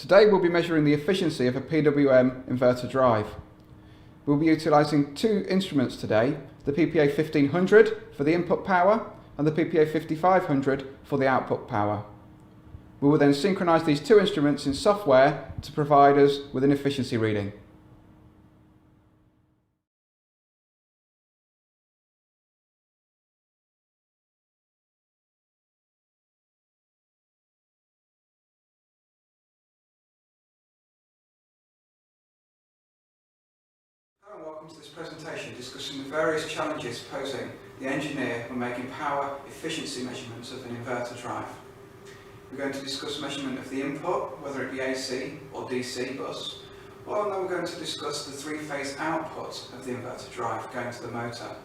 Today we'll be measuring the efficiency of a PWM inverter drive. We'll be utilising two instruments today, the PPA 1500 for the input power and the PPA 5500 for the output power. We will then synchronise these two instruments in software to provide us with an efficiency reading. Hello and welcome to this presentation discussing the various challenges posing the engineer when making power efficiency measurements of an inverter drive. We're going to discuss measurement of the input, whether it be AC or DC bus, and then we're going to discuss the three-phase output of the inverter drive going to the motor.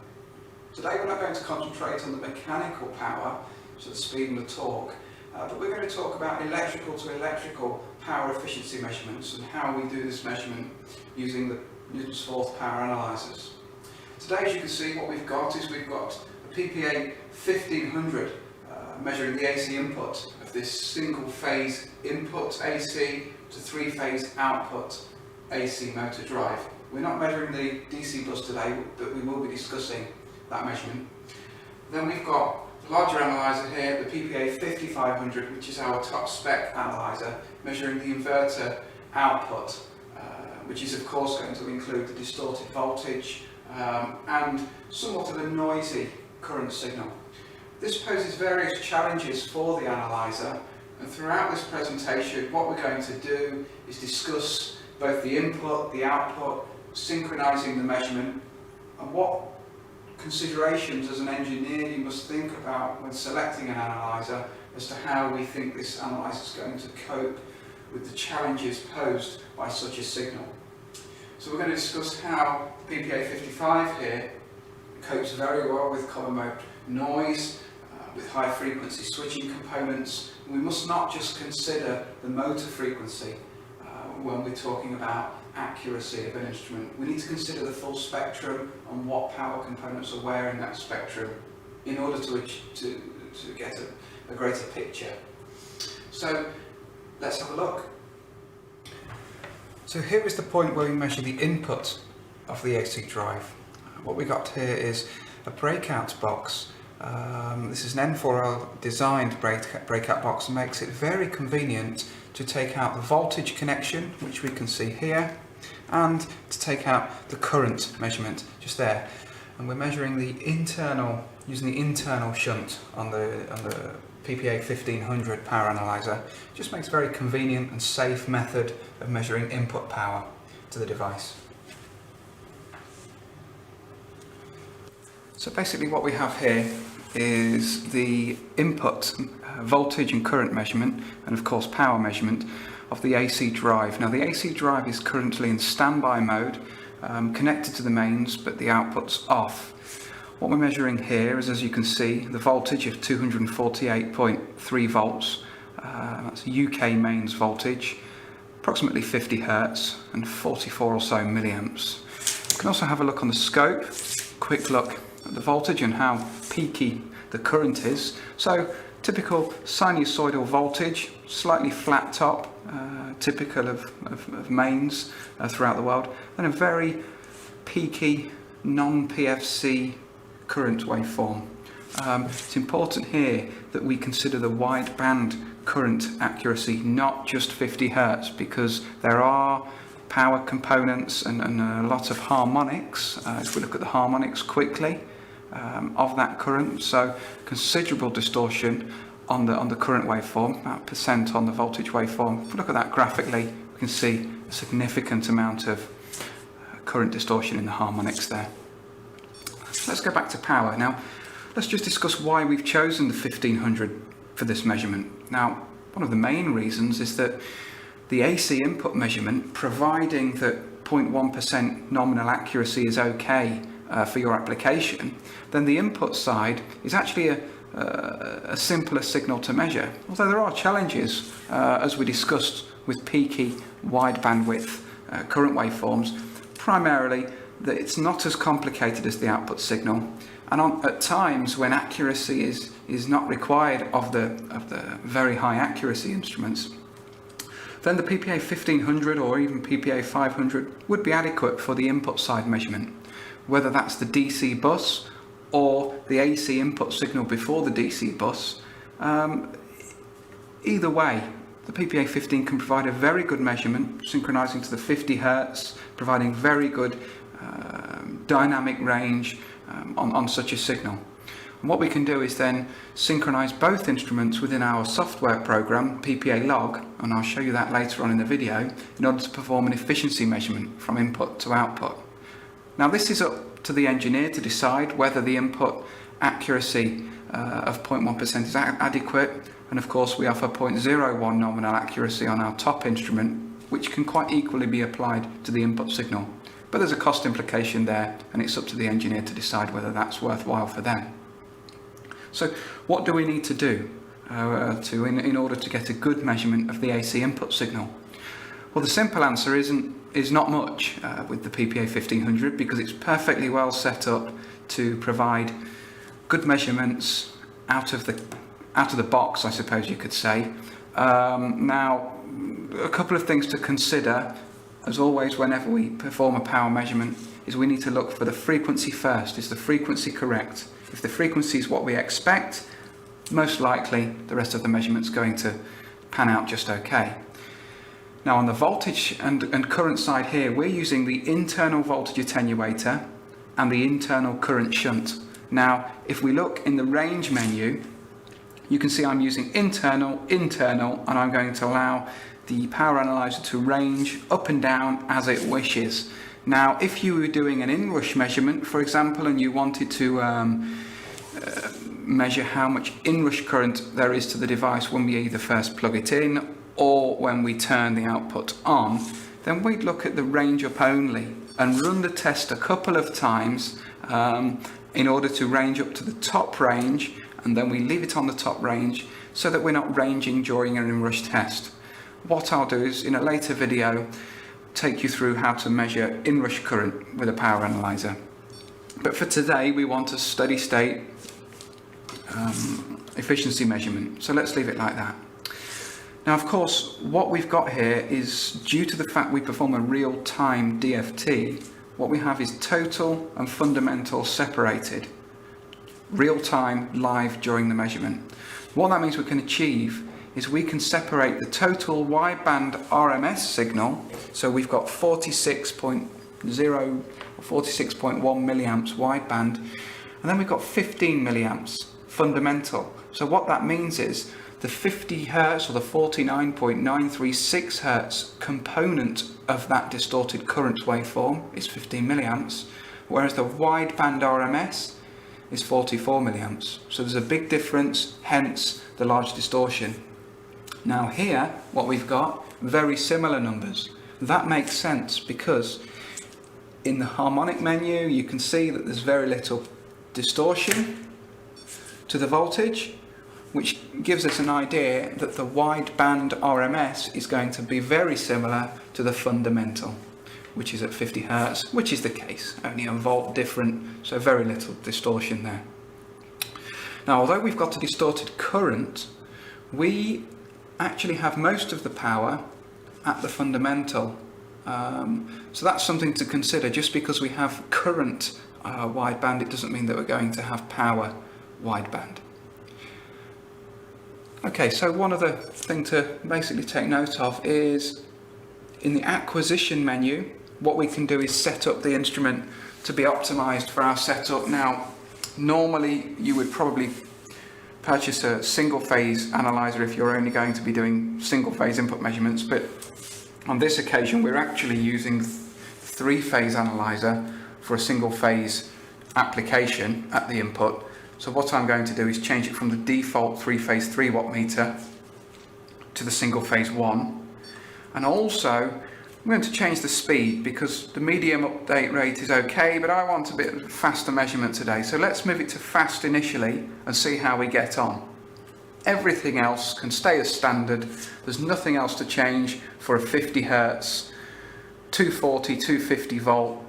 Today we're not going to concentrate on the mechanical power, so the speed and the torque, but we're going to talk about electrical to electrical power efficiency measurements and how we do this measurement using the Newton's fourth power analyzers. Today, as you can see, what we've got is we've got a PPA 1500 measuring the AC input of this single phase input AC to three-phase output AC motor drive. We're not measuring the DC bus today, but we will be discussing that measurement. Then we've got a larger analyzer here, the PPA 5500, which is our top spec analyzer, measuring the inverter output, which is of course going to include the distorted voltage and somewhat of a noisy current signal. This poses various challenges for the analyzer, and throughout this presentation what we're going to do is discuss both the input, the output, synchronizing the measurement, and what considerations as an engineer you must think about when selecting an analyzer as to how we think this analyzer is going to cope with the challenges posed by such a signal. So we're going to discuss how PPA 55 here copes very well with common mode noise, with high frequency switching components. We must not just consider the motor frequency when we're talking about accuracy of an instrument. We need to consider the full spectrum and what power components are where in that spectrum in order to get a greater picture. So let's have a look. So here is the point where we measure the input of the AC drive. What we got here is a breakout box. This is an N4L designed breakout box and makes it very convenient to take out the voltage connection, which we can see here, and to take out the current measurement just there. And we're measuring using the internal shunt on the PPA 1500 power analyzer. It just makes a very convenient and safe method of measuring input power to the device. So basically what we have here is the input voltage and current measurement, and of course power measurement of the AC drive. Now the AC drive is currently in standby mode, connected to the mains, but the output's off. What we're measuring here is, as you can see, the voltage of 248.3 volts. That's UK mains voltage, approximately 50 Hertz and 44 or so milliamps. You can also have a look on the scope, quick look at the voltage and how peaky the current is. So typical sinusoidal voltage, slightly flat top, typical of mains throughout the world, and a very peaky non-PFC current waveform. It's important here that we consider the wideband current accuracy, not just 50 Hertz, because there are power components and a lot of harmonics, if we look at the harmonics quickly, of that current, so considerable distortion on the current waveform, about percent on the voltage waveform. If we look at that graphically, we can see a significant amount of current distortion in the harmonics there. Let's go back to power. Now, let's just discuss why we've chosen the 1500 for this measurement. Now, one of the main reasons is that the AC input measurement, providing that 0.1% nominal accuracy is okay for your application, then the input side is actually a simpler signal to measure. Although there are challenges, as we discussed with peaky wide bandwidth current waveforms, primarily that it's not as complicated as the output signal, and at times when accuracy is not required of the very high accuracy instruments, then the PPA 1500 or even PPA 500 would be adequate for the input side measurement, whether that's the DC bus or the AC input signal before the DC bus. Either way, the PPA 15 can provide a very good measurement, synchronizing to the 50 Hz, providing very good dynamic range on such a signal. And what we can do is then synchronize both instruments within our software program, PPA log, and I'll show you that later on in the video, in order to perform an efficiency measurement from input to output. Now this is up to the engineer to decide whether the input accuracy of 0.1% is adequate, and of course we offer 0.01 nominal accuracy on our top instrument, which can quite equally be applied to the input signal. But there's a cost implication there, and it's up to the engineer to decide whether that's worthwhile for them. So what do we need to do in order to get a good measurement of the AC input signal? Well, the simple answer is not much with the PPA 1500, because it's perfectly well set up to provide good measurements out of the box, I suppose you could say. Now, a couple of things to consider, as always, whenever we perform a power measurement, is we need to look for the frequency first. Is the frequency correct? If the frequency is what we expect, most likely the rest of the measurement's going to pan out just okay. Now on the voltage and current side here, we're using the internal voltage attenuator and the internal current shunt. Now if we look in the range menu, you can see I'm using internal, and I'm going to allow the power analyzer to range up and down as it wishes. Now if you were doing an inrush measurement, for example, and you wanted to measure how much inrush current there is to the device when we either first plug it in or when we turn the output on, then we'd look at the range up only and run the test a couple of times in order to range up to the top range, and then we leave it on the top range so that we're not ranging during an inrush test. What I'll do is in a later video take you through how to measure inrush current with a power analyzer. But for today we want a steady state efficiency measurement, so let's leave it like that. Now of course what we've got here is, due to the fact we perform a real-time DFT, what we have is total and fundamental separated, real-time, live during the measurement. What that means we can achieve is we can separate the total wideband RMS signal, so we've got 46.0 or 46.1 milliamps wideband, and then we've got 15 milliamps fundamental. So what that means is the 50 Hz or the 49.936 Hz component of that distorted current waveform is 15 milliamps, whereas the wideband RMS is 44 milliamps. So there's a big difference, hence the large distortion. Now here, what we've got, very similar numbers. That makes sense because in the harmonic menu, you can see that there's very little distortion to the voltage, which gives us an idea that the wideband RMS is going to be very similar to the fundamental, which is at 50 Hz, which is the case, only a volt different, so very little distortion there. Now, although we've got a distorted current, we actually have most of the power at the fundamental. So that's something to consider. Just because we have current wideband, it doesn't mean that we're going to have power wideband. Okay, so one other thing to basically take note of is in the acquisition menu, what we can do is set up the instrument to be optimized for our setup. Now, normally you would probably purchase a single phase analyzer if you're only going to be doing single phase input measurements, but on this occasion we're actually using three-phase analyzer for a single phase application at the input. So what I'm going to do is change it from the default three-phase 3 watt meter to the single phase 1, and also I'm going to change the speed because the medium update rate is okay, but I want a bit faster measurement today. So let's move it to fast initially and see how we get on. Everything else can stay as standard. There's nothing else to change for a 50 Hz, 240, 250 volt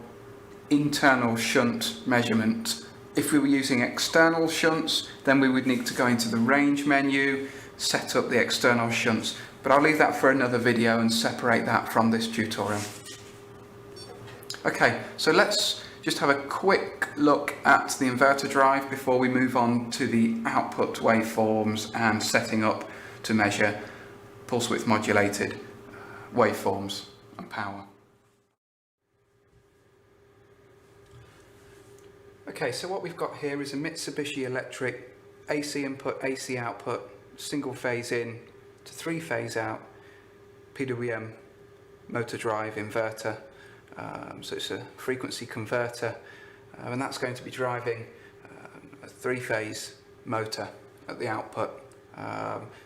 internal shunt measurement. If we were using external shunts, then we would need to go into the range menu, set up the external shunts. but I'll leave that for another video and separate that from this tutorial. Okay, so let's just have a quick look at the inverter drive before we move on to the output waveforms and setting up to measure pulse width modulated waveforms and power. Okay, so what we've got here is a Mitsubishi Electric AC input, AC output, single phase in to 3-phase out PWM motor drive inverter. So it's a frequency converter, and that's going to be driving a 3-phase motor at the output.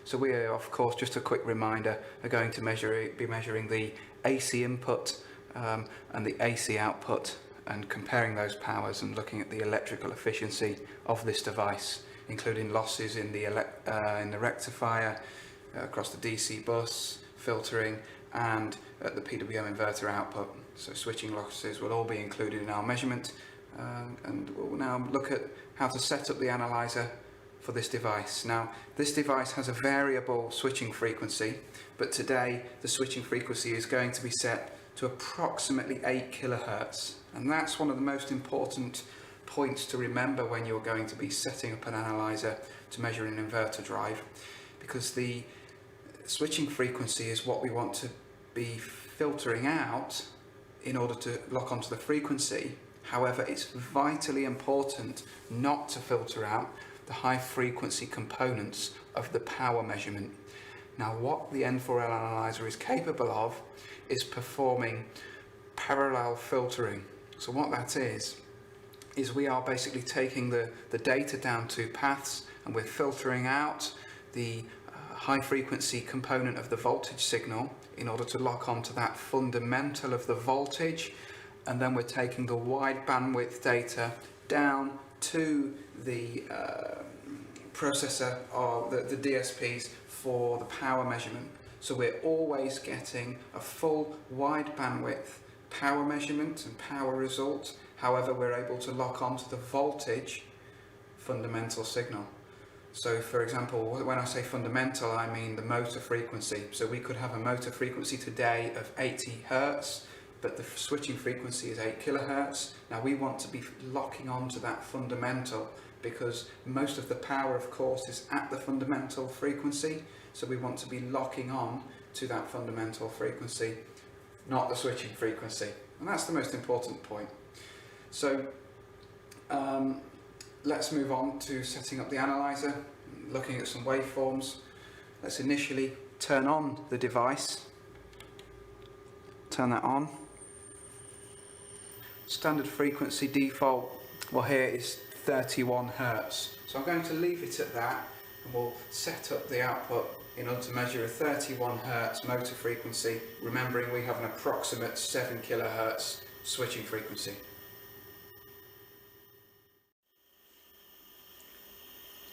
So we are, of course, just a quick reminder, are going to be measuring the AC input and the AC output, and comparing those powers and looking at the electrical efficiency of this device, including losses in the rectifier, across the DC bus, filtering, and at the PWM inverter output. So switching losses will all be included in our measurement, and we'll now look at how to set up the analyzer for this device. Now, this device has a variable switching frequency, but today the switching frequency is going to be set to approximately 8 kHz, and that's one of the most important points to remember when you're going to be setting up an analyzer to measure an inverter drive, because the switching frequency is what we want to be filtering out in order to lock onto the frequency. However, it's vitally important not to filter out the high frequency components of the power measurement. Now, what the N4L analyzer is capable of is performing parallel filtering. So what that is we are basically taking the data down two paths, and we're filtering out the high frequency component of the voltage signal in order to lock onto that fundamental of the voltage, and then we're taking the wide bandwidth data down to the processor or the DSPs for the power measurement. So we're always getting a full wide bandwidth power measurement and power result. However, we're able to lock onto the voltage fundamental signal. So for example, when I say fundamental, I mean the motor frequency. So we could have a motor frequency today of 80 Hertz, but the switching frequency is 8 kHz. Now we want to be locking on to that fundamental, because most of the power, of course, is at the fundamental frequency. So we want to be locking on to that fundamental frequency, not the switching frequency. And that's the most important point. So let's move on to setting up the analyzer, looking at some waveforms. Let's initially turn on the device. Turn that on. Standard frequency default, well, here is 31 Hertz. So I'm going to leave it at that, and we'll set up the output in order to measure a 31 Hertz motor frequency, remembering we have an approximate 7 kHz switching frequency.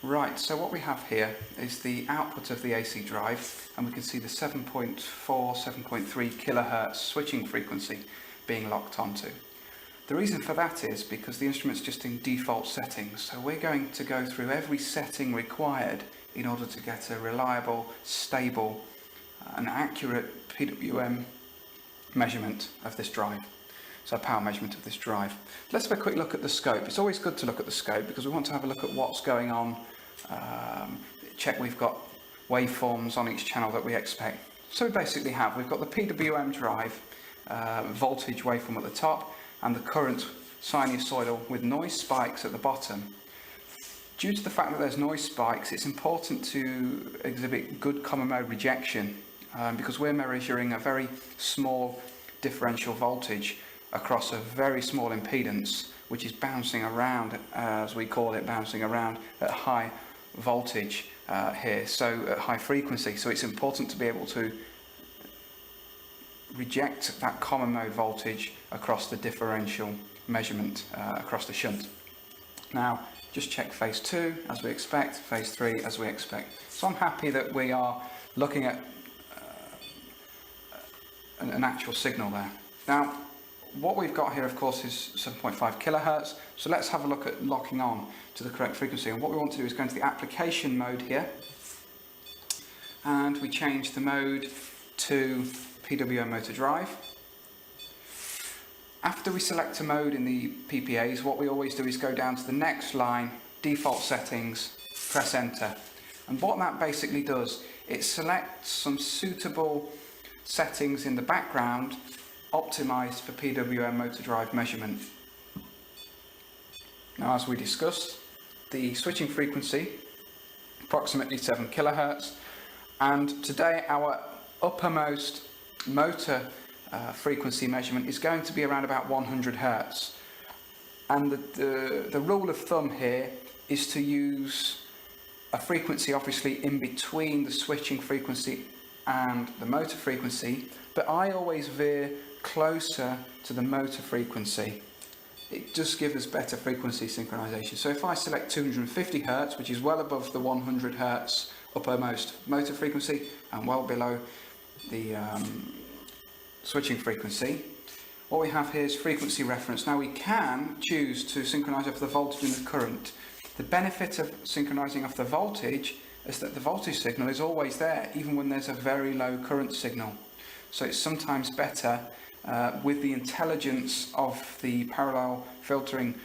Right, so what we have here is the output of the AC drive, and we can see the 7.4, 7.3 kHz switching frequency being locked onto. The reason for that is because the instrument's just in default settings, so we're going to go through every setting required in order to get a reliable, stable and accurate PWM measurement of this drive. So a power measurement of this drive. Let's have a quick look at the scope. It's always good to look at the scope because we want to have a look at what's going on, check we've got waveforms on each channel that we expect. So we basically we've got the PWM drive, voltage waveform at the top, and the current sinusoidal with noise spikes at the bottom. Due to the fact that there's noise spikes, it's important to exhibit good common mode rejection because we're measuring a very small differential voltage across a very small impedance, which is bouncing around, as we call it, bouncing around at high voltage here, so at high frequency. So it's important to be able to reject that common mode voltage across the differential measurement across the shunt. Now, just check phase 2 as we expect, phase 3 as we expect. So I'm happy that we are looking at an actual signal there. Now, what we've got here, of course, is 7.5 kHz. So let's have a look at locking on to the correct frequency. And what we want to do is go into the application mode here. and we change the mode to PWM motor drive. After we select a mode in the PPAs, what we always do is go down to the next line, default settings, press enter. And what that basically does, it selects some suitable settings in the background optimized for PWM motor drive measurement. Now, as we discussed, the switching frequency, approximately 7 kHz, and today our uppermost motor frequency measurement is going to be around about 100 Hz. And the rule of thumb here is to use a frequency obviously in between the switching frequency and the motor frequency, but I always veer closer to the motor frequency. It just gives us better frequency synchronization. So if I select 250 Hz, which is well above the 100 Hz uppermost motor frequency and well below the switching frequency, what we have here is frequency reference. Now we can choose to synchronize off the voltage and the current. The benefit of synchronizing off the voltage is that the voltage signal is always there, even when there's a very low current signal. So it's sometimes better with the intelligence of the parallel filtering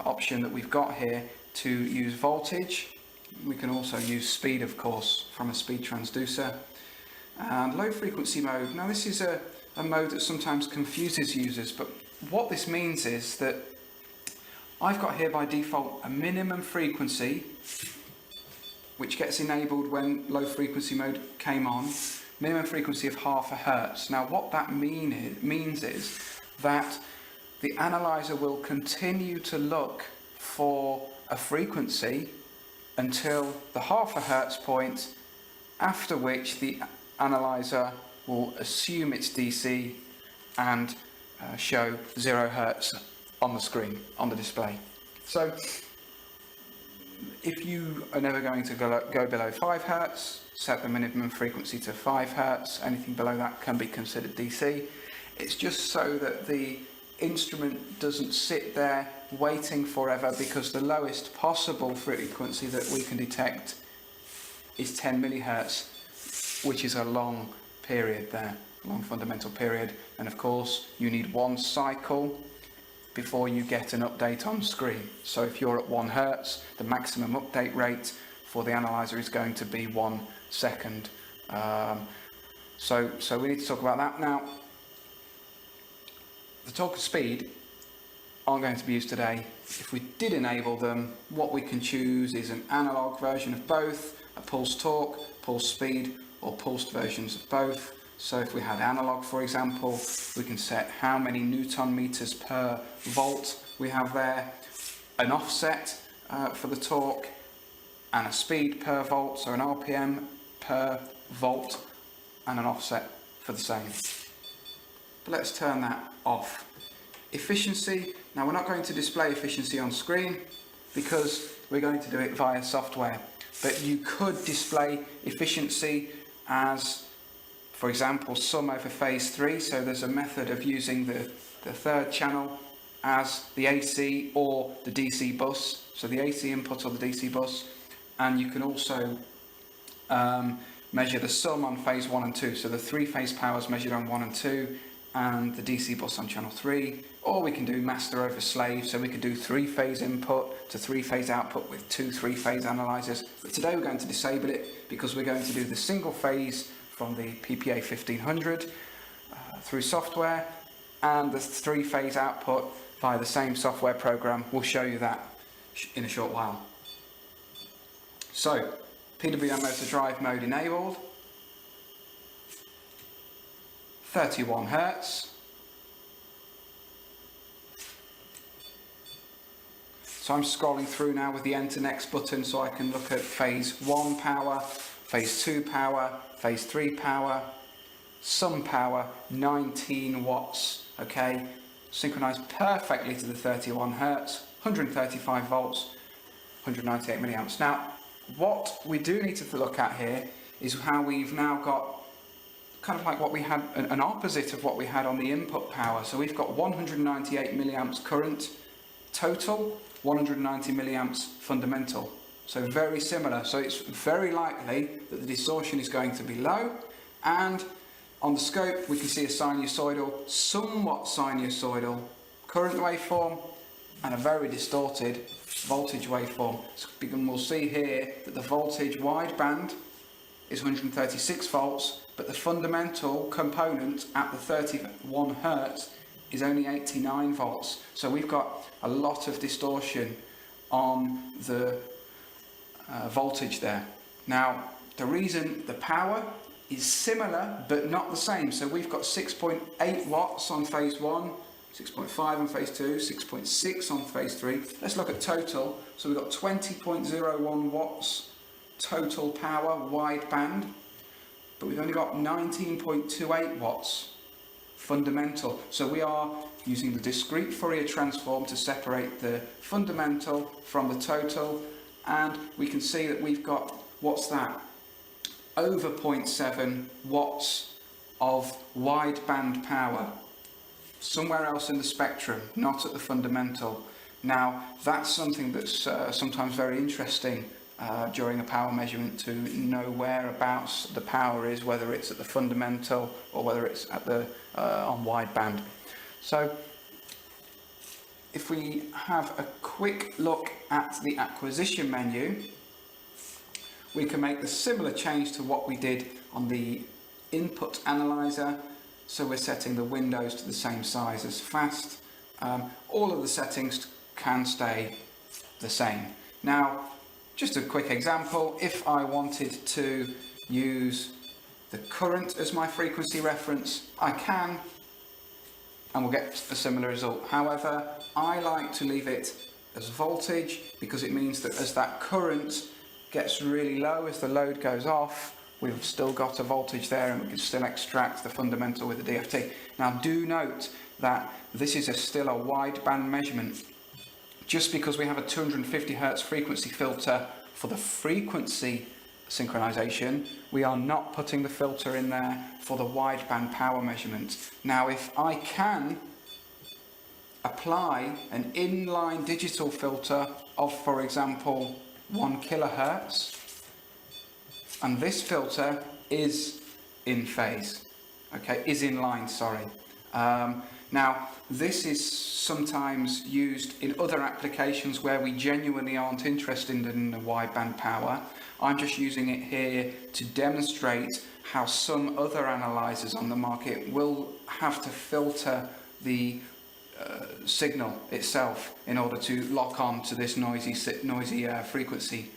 option that we've got here to use voltage. We can also use speed, of course, from a speed transducer. And low frequency mode. Now this is a mode that sometimes confuses users, but what this means is that I've got here by default a minimum frequency which gets enabled when low frequency mode came on, minimum frequency of 0.5 Hz. Now what that means is that the analyzer will continue to look for a frequency until the 0.5 Hz point, after which the analyzer will assume it's DC and show 0 Hz on the screen, on the display. So if you are never going to go below 5 Hz, set the minimum frequency to 5 Hz. Anything below that can be considered DC. It's just so that the instrument doesn't sit there waiting forever, because the lowest possible frequency that we can detect is 10 millihertz, which is a long period there, long fundamental period. And of course you need one cycle before you get an update on screen. So if you're at 1 Hz, the maximum update rate for the analyzer is going to be 1 second. So we need to talk about that. Now, the talk of speed aren't going to be used today. If we did enable them, what we can choose is an analog version of both, a pulse torque, pulse speed, or pulsed versions of both. So if we had analog, for example, we can set how many Newton meters per volt we have there, an offset for the torque, and a speed per volt, so an RPM per volt, and an offset for the same. But let's turn that off. Efficiency. Now we're not going to display efficiency on screen because we're going to do it via software. But you could display efficiency as, for example, sum over phase 3. So there's a method of using the third channel as the AC or the DC bus. So the AC input or the DC bus. And you can also measure the sum on phase 1 and 2. So the 3-phase power is measured on 1 and 2, and the DC bus on channel 3. Or we can do master over slave, so we could do 3-phase input to 3-phase output with 2 3-phase analyzers. But today we're going to disable it because we're going to do the single phase from the PPA 1500 through software, and the 3-phase output via the same software program. We'll show you that in a short while. So, PWM motor drive mode enabled, 31 Hz. So I'm scrolling through now with the enter next button so I can look at phase 1 power, phase 2 power, phase 3 power, sum power, 19 watts, okay, synchronized perfectly to the 31 Hz, 135 volts, 198 milliamps. Now, what we do need to look at here is how we've now got kind of like what we had, an opposite of what we had on the input power. So we've got 198 milliamps current total, 190 milliamps fundamental. So very similar. So it's very likely that the distortion is going to be low, and on the scope we can see a sinusoidal, somewhat sinusoidal current waveform and a very distorted voltage waveform. So we'll see here that the voltage wideband is 136 volts, but the fundamental component at the 31 Hertz is only 89 volts. So we've got a lot of distortion on the voltage there. Now, the reason the power is similar but not the same. So we've got 6.8 watts on phase 1, 6.5 on phase 2, 6.6 on phase 3. Let's look at total. So we've got 20.01 watts total power wideband, but we've only got 19.28 watts fundamental. So we are using the discrete Fourier transform to separate the fundamental from the total, and we can see that we've got, what's that, over 0.7 watts of wideband power somewhere else in the spectrum, not at the fundamental. Now that's something that's sometimes very interesting during a power measurement, to know whereabouts the power is, whether it's at the fundamental or whether it's at the on wideband. So if we have a quick look at the acquisition menu, we can make the similar change to what we did on the input analyzer. So we're setting the windows to the same size as fast. All of the settings can stay the same. Now, just a quick example, if I wanted to use the current as my frequency reference, I can, and we'll get a similar result. However, I like to leave it as voltage, because it means that as that current gets really low, as the load goes off, we've still got a voltage there and we can still extract the fundamental with the DFT. Now do note that this is still a wideband measurement. Just because we have a 250 Hertz frequency filter for the frequency synchronization, we are not putting the filter in there for the wideband power measurement. Now if I can apply an inline digital filter of, for example, 1 kilohertz, and this filter is in phase, okay, is in line, sorry. Now, this is sometimes used in other applications where we genuinely aren't interested in the wideband power. I'm just using it here to demonstrate how some other analyzers on the market will have to filter the signal itself in order to lock on to this noisy frequency,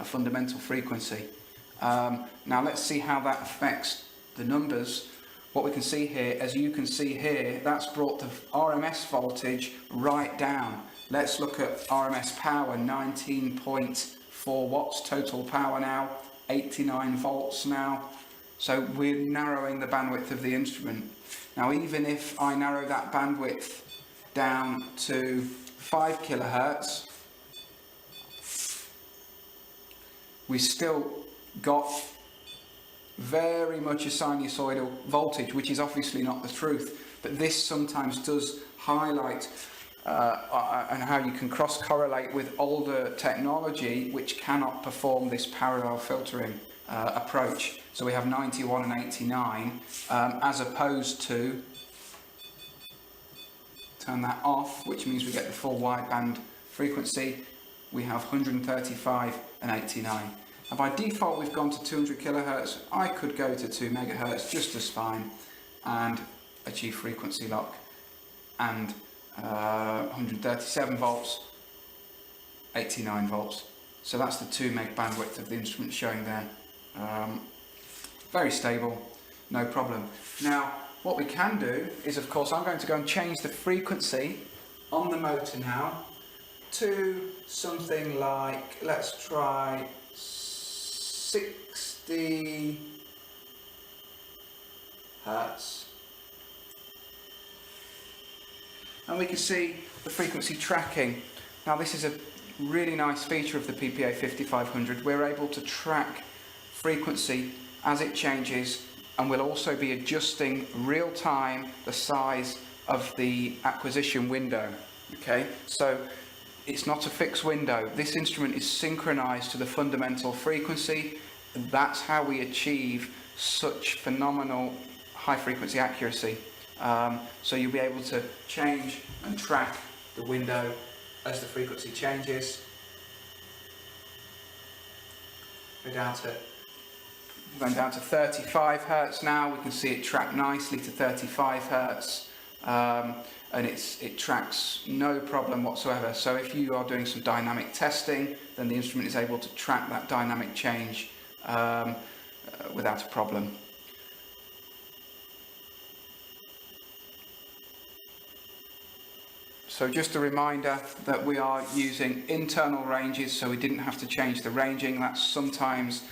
fundamental frequency. Now let's see how that affects the numbers. What we can see here, as you can see here, that's brought the RMS voltage right down. Let's look at RMS power, 19.4 watts total power now, 89 volts now. So we're narrowing the bandwidth of the instrument. Now even if I narrow that bandwidth down to 5 kilohertz, we still got very much a sinusoidal voltage, which is obviously not the truth, but this sometimes does highlight and how you can cross-correlate with older technology which cannot perform this parallel filtering approach. So we have 91 and 89 as opposed to, turn that off, which means we get the full wideband frequency, we have 135 and 89. And by default we've gone to 200 kilohertz. I could go to 2 megahertz just as fine and achieve frequency lock, and 137 volts, 89 volts. So that's the 2 meg bandwidth of the instrument showing there. Very stable, no problem. Now what we can do is, of course, I'm going to go and change the frequency on the motor now to something like, let's try 60 Hertz, and we can see the frequency tracking. Now this is a really nice feature of the PPA 5500. We're able to track frequency as it changes, and we'll also be adjusting real time the size of the acquisition window. Okay, so it's not a fixed window. This instrument is synchronized to the fundamental frequency. That's how we achieve such phenomenal high frequency accuracy. So you'll be able to change and track the window as the frequency changes. We're going down to 35 Hertz now. We can see it track nicely to 35 Hertz. And it tracks no problem whatsoever. So if you are doing some dynamic testing, then the instrument is able to track that dynamic change without a problem. So just a reminder that we are using internal ranges, so we didn't have to change the ranging. That's sometimes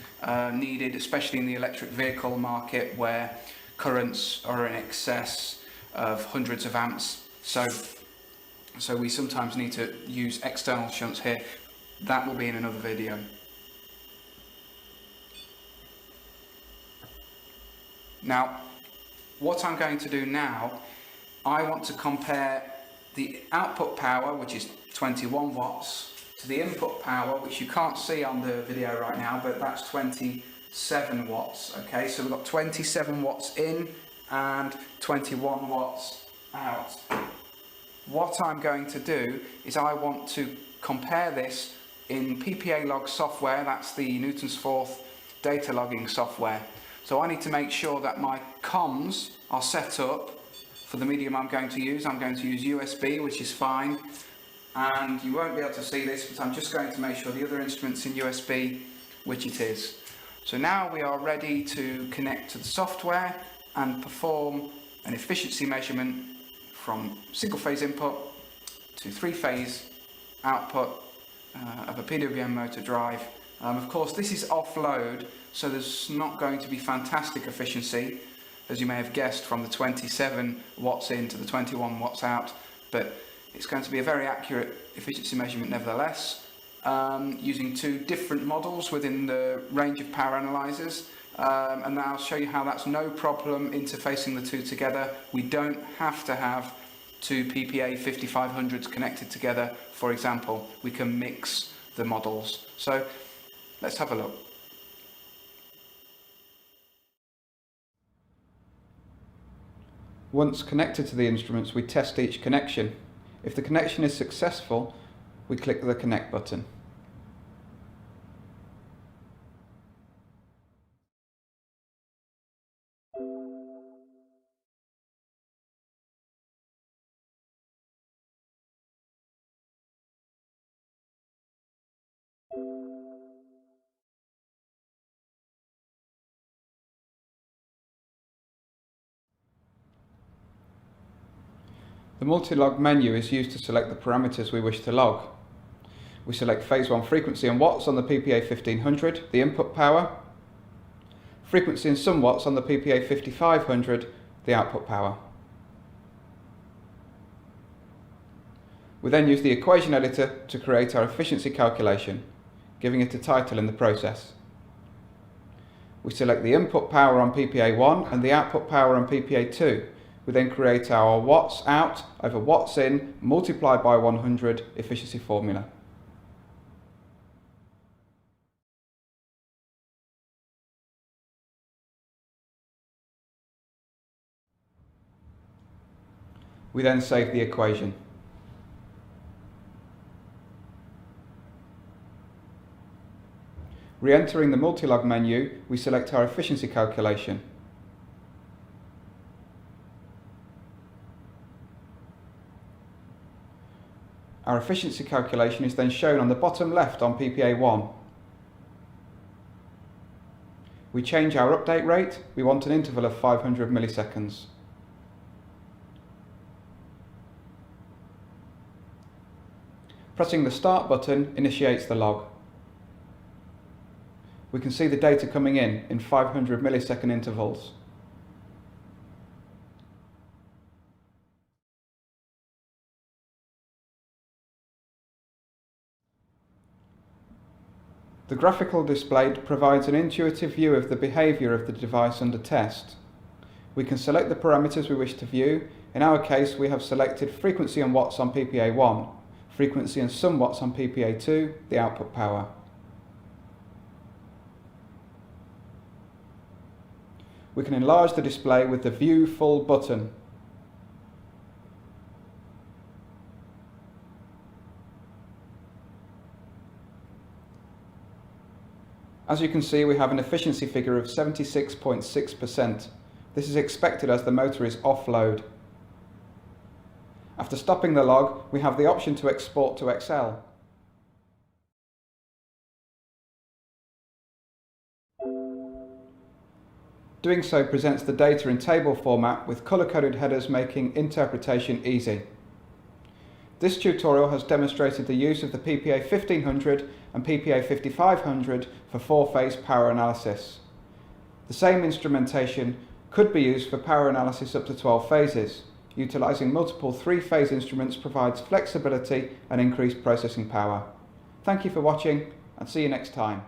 needed, especially in the electric vehicle market where currents are in excess of hundreds of amps. So we sometimes need to use external shunts here. That will be in another video. Now, what I'm going to do now, I want to compare the output power, which is 21 watts, to the input power, which you can't see on the video right now, but that's 27 watts. Okay, so we've got 27 watts in and 21 watts out. What I'm going to do is I want to compare this in PPA log software. That's the Newton's fourth data logging software. So I need to make sure that my comms are set up for the medium I'm going to use. I'm going to use USB, which is fine, and you won't be able to see this, but I'm just going to make sure the other instrument's in USB, which it is. So now we are ready to connect to the software and perform an efficiency measurement from single phase input to three-phase output of a PWM motor drive. Of course, this is off-load, so there's not going to be fantastic efficiency, as you may have guessed from the 27 watts in to the 21 watts out, but it's going to be a very accurate efficiency measurement nevertheless, using two different models within the range of power analyzers. And I'll show you how that's no problem interfacing the two together. We don't have to have two PPA 5500s connected together, for example. We can mix the models. So let's have a look. Once connected to the instruments, we test each connection. If the connection is successful, we click the connect button. The multi-log menu is used to select the parameters we wish to log. We select phase 1 frequency in watts on the PPA 1500, the input power, frequency in some watts on the PPA 5500, the output power. We then use the equation editor to create our efficiency calculation, giving it a title in the process. We select the input power on PPA 1 and the output power on PPA 2. We then create our watts out over watts in multiplied by 100 efficiency formula. We then save the equation. Re-entering the multi-log menu, we select our efficiency calculation. Our efficiency calculation is then shown on the bottom left on PPA 1. We change our update rate. We want an interval of 500 milliseconds. Pressing the start button initiates the log. We can see the data coming in 500 millisecond intervals. The graphical display provides an intuitive view of the behaviour of the device under test. We can select the parameters we wish to view. In our case, we have selected frequency and watts on PPA 1, frequency and some watts on PPA2, the output power. We can enlarge the display with the View Full button. As you can see, we have an efficiency figure of 76.6%. This is expected as the motor is off-load. After stopping the log, we have the option to export to Excel. Doing so presents the data in table format with colour-coded headers, making interpretation easy. This tutorial has demonstrated the use of the PPA 1500 and PPA 5500 for 4-phase power analysis. The same instrumentation could be used for power analysis up to 12 phases. Utilising multiple 3-phase instruments provides flexibility and increased processing power. Thank you for watching, and see you next time.